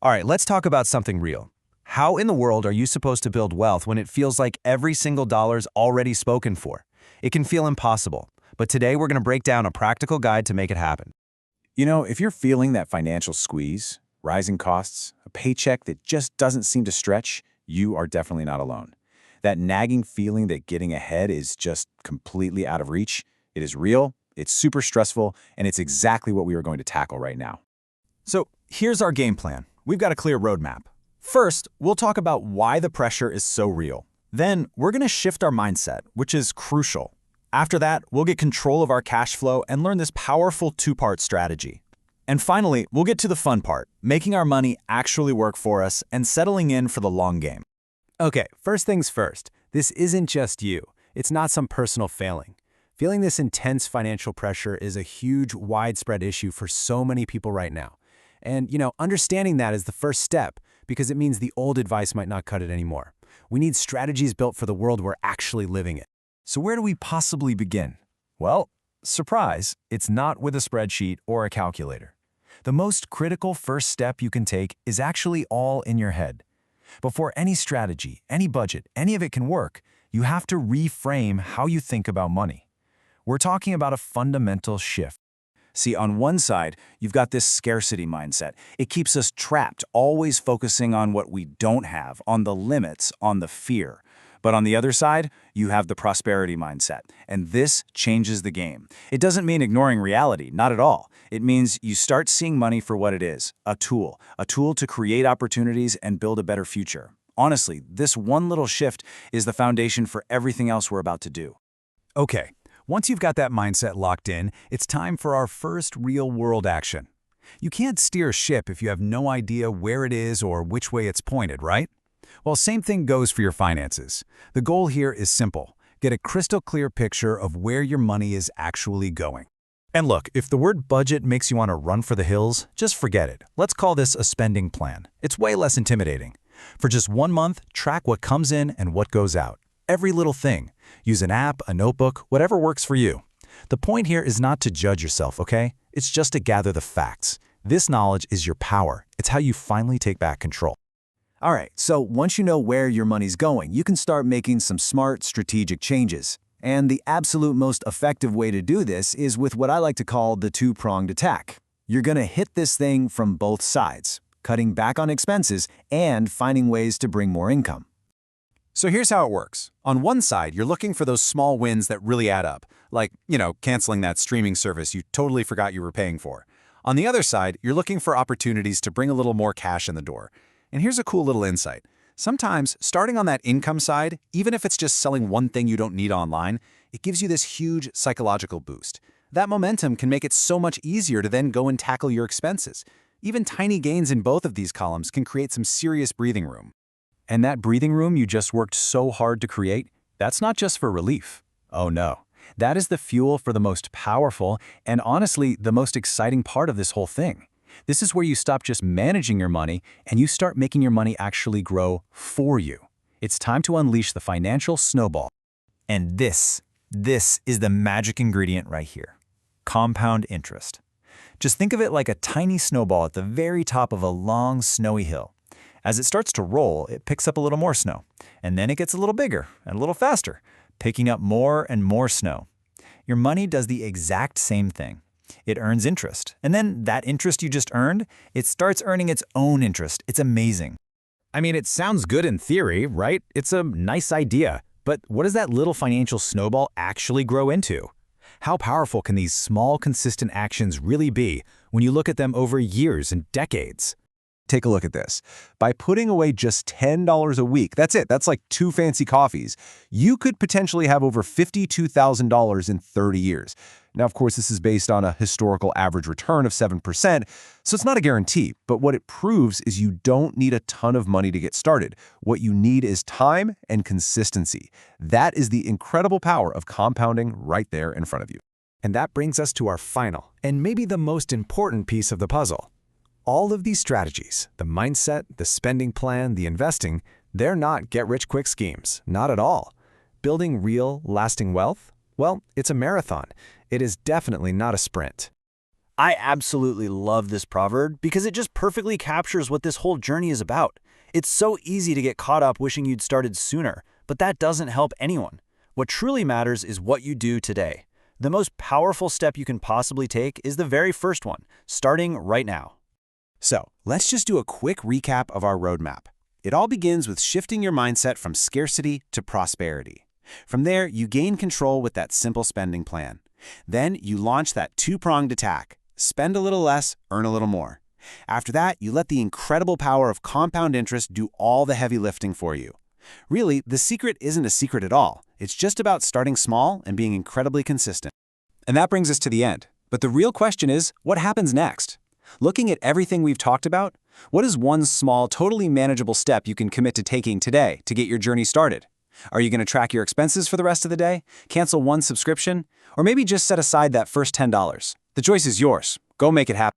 All right, let's talk about something real. How in the world are you supposed to build wealth when it feels like every single dollar's already spoken for? It can feel impossible, but today we're going to break down a practical guide to make it happen. If you're feeling that financial squeeze, rising costs, a paycheck that just doesn't seem to stretch, you are definitely not alone. That nagging feeling that getting ahead is just completely out of reach, it is real, it's super stressful, and it's exactly what we are going to tackle right now. So here's our game plan. We've got a clear roadmap. First, we'll talk about why the pressure is so real. Then, we're going to shift our mindset, which is crucial. After that, we'll get control of our cash flow and learn this powerful two-part strategy. And finally, we'll get to the fun part, making our money actually work for us and settling in for the long game. Okay, first things first. This isn't just you. It's not some personal failing. Feeling this intense financial pressure is a huge, widespread issue for so many people right now. And, understanding that is the first step because it means the old advice might not cut it anymore. We need strategies built for the world we're actually living in. So where do we possibly begin? Well, surprise, it's not with a spreadsheet or a calculator. The most critical first step you can take is actually all in your head. Before any strategy, any budget, any of it can work, you have to reframe how you think about money. We're talking about a fundamental shift. See, on one side, you've got this scarcity mindset. It keeps us trapped, always focusing on what we don't have, on the limits, on the fear. But on the other side, you have the prosperity mindset, and this changes the game. It doesn't mean ignoring reality, not at all. It means you start seeing money for what it is, a tool to create opportunities and build a better future. Honestly, this one little shift is the foundation for everything else we're about to do. Okay, once you've got that mindset locked in, it's time for our first real-world action. You can't steer a ship if you have no idea where it is or which way it's pointed, right? Well, same thing goes for your finances. The goal here is simple. Get a crystal clear picture of where your money is actually going. And look, if the word budget makes you want to run for the hills, just forget it. Let's call this a spending plan. It's way less intimidating. For just 1 month, track what comes in and what goes out. Every little thing. Use an app, a notebook, whatever works for you. The point here is not to judge yourself, okay? It's just to gather the facts. This knowledge is your power. It's how you finally take back control. All right, so once you know where your money's going, you can start making some smart, strategic changes. And the absolute most effective way to do this is with what I like to call the two-pronged attack. You're going to hit this thing from both sides, cutting back on expenses and finding ways to bring more income. So here's how it works. On one side, you're looking for those small wins that really add up, like, canceling that streaming service you totally forgot you were paying for. On the other side, you're looking for opportunities to bring a little more cash in the door. And here's a cool little insight. Sometimes, starting on that income side, even if it's just selling one thing you don't need online, it gives you this huge psychological boost. That momentum can make it so much easier to then go and tackle your expenses. Even tiny gains in both of these columns can create some serious breathing room. And that breathing room you just worked so hard to create, that's not just for relief. Oh no. That is the fuel for the most powerful and honestly the most exciting part of this whole thing. This is where you stop just managing your money and you start making your money actually grow for you. It's time to unleash the financial snowball. And this is the magic ingredient right here. Compound interest. Just think of it like a tiny snowball at the very top of a long, snowy hill. As it starts to roll, it picks up a little more snow, and then it gets a little bigger and a little faster, picking up more and more snow. Your money does the exact same thing. It earns interest, and then that interest you just earned, it starts earning its own interest. It's amazing. I mean, it sounds good in theory, right? It's a nice idea, but what does that little financial snowball actually grow into? How powerful can these small, consistent actions really be when you look at them over years and decades? Take a look at this. By putting away just $10 a week, that's it, that's like 2 fancy coffees, you could potentially have over $52,000 in 30 years. Now, of course, this is based on a historical average return of 7%, so it's not a guarantee, but what it proves is you don't need a ton of money to get started. What you need is time and consistency. That is the incredible power of compounding right there in front of you. And that brings us to our final, and maybe the most important piece of the puzzle. All of these strategies, the mindset, the spending plan, the investing, they're not get-rich-quick schemes, not at all. Building real, lasting wealth? Well, it's a marathon. It is definitely not a sprint. I absolutely love this proverb because it just perfectly captures what this whole journey is about. It's so easy to get caught up wishing you'd started sooner, but that doesn't help anyone. What truly matters is what you do today. The most powerful step you can possibly take is the very first one, starting right now. So, let's just do a quick recap of our roadmap. It all begins with shifting your mindset from scarcity to prosperity. From there, you gain control with that simple spending plan. Then, you launch that two-pronged attack. Spend a little less, earn a little more. After that, you let the incredible power of compound interest do all the heavy lifting for you. Really, the secret isn't a secret at all. It's just about starting small and being incredibly consistent. And that brings us to the end. But the real question is, what happens next? Looking at everything we've talked about, what is one small, totally manageable step you can commit to taking today to get your journey started? Are you going to track your expenses for the rest of the day, cancel one subscription, or maybe just set aside that first $10? The choice is yours. Go make it happen.